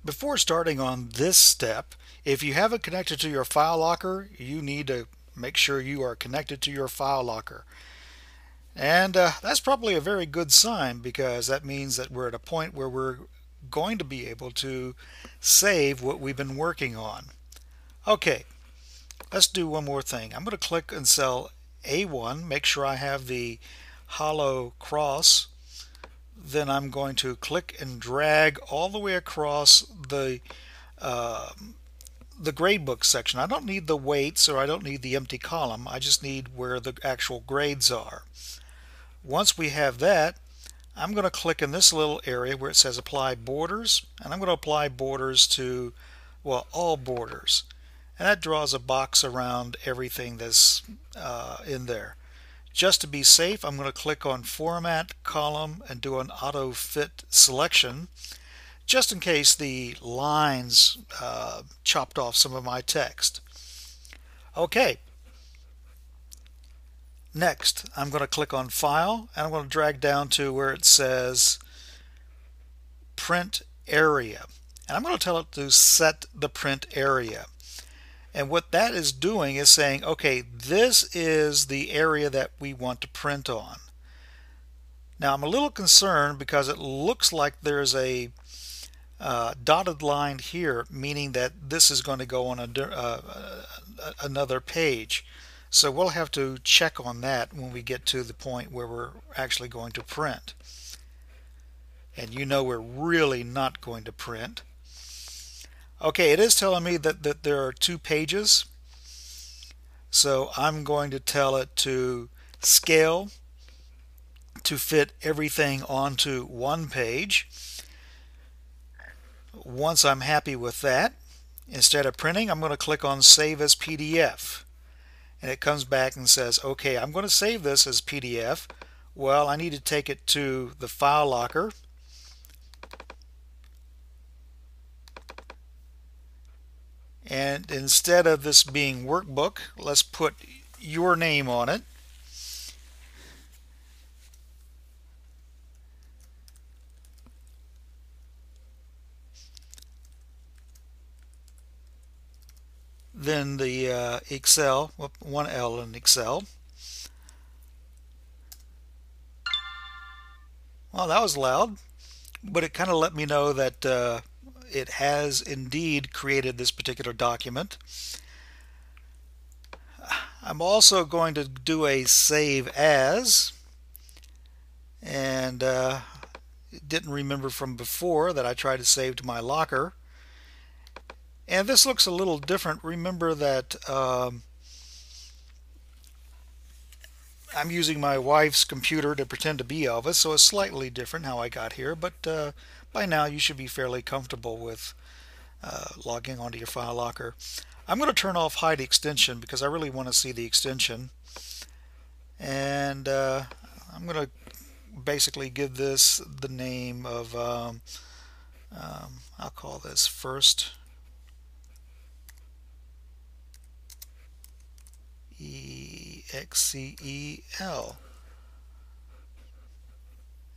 Before starting on this step, if you haven't connected to your file locker, you need to make sure you are connected to your file locker. And that's probably a very good sign because that means that we're at a point where we're going to be able to save what we've been working on. Okay, let's do one more thing. I'm going to click on cell A1, make sure I have the hollow cross. Then I'm going to click and drag all the way across uh, the gradebook section. I don't need the weights or I don't need the empty column. I just need where the actual grades are. Once we have that, I'm going to click in this little area where it says apply borders, and I'm going to apply borders to, well, all borders. And that draws a box around everything that's in there. Just to be safe, I'm going to click on Format, Column, and do an Auto Fit selection, just in case the lines chopped off some of my text. Okay. Next, I'm going to click on File, and I'm going to drag down to where it says Print Area. And I'm going to tell it to set the print area. And what that is doing is saying, okay, this is the area that we want to print on. Now I'm a little concerned because it looks like there's a dotted line here, meaning that this is going to go on another page. So we'll have to check on that when we get to the point where we're actually going to print. And you know we're really not going to print. Okay, it is telling me that there are 2 pages. So I'm going to tell it to scale to fit everything onto 1 page. Once I'm happy with that, instead of printing, I'm going to click on Save as PDF. And it comes back and says, okay, I'm going to save this as PDF. Well, I need to take it to the file locker. And instead of this being workbook, let's put your name on it. Then the Excel, one L in Excel. Well, that was loud, but it kind of let me know that it has indeed created this particular document. I'm also going to do a save as, and didn't remember from before that I tried to save to my locker. And this looks a little different. Remember that I'm using my wife's computer to pretend to be Elvis, so it's slightly different how I got here, but by now you should be fairly comfortable with logging onto your file locker. I'm going to turn off hide extension because I really want to see the extension, and I'm going to basically give this the name of I'll call this first EXCEL,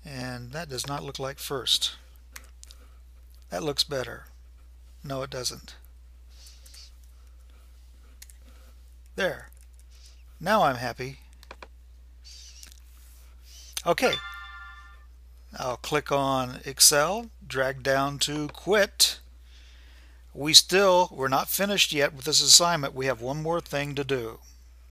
and that does not look like first. That looks better. No, it doesn't. There. Now I'm happy. Okay. I'll click on Excel, drag down to Quit. We're not finished yet with this assignment. We have one more thing to do.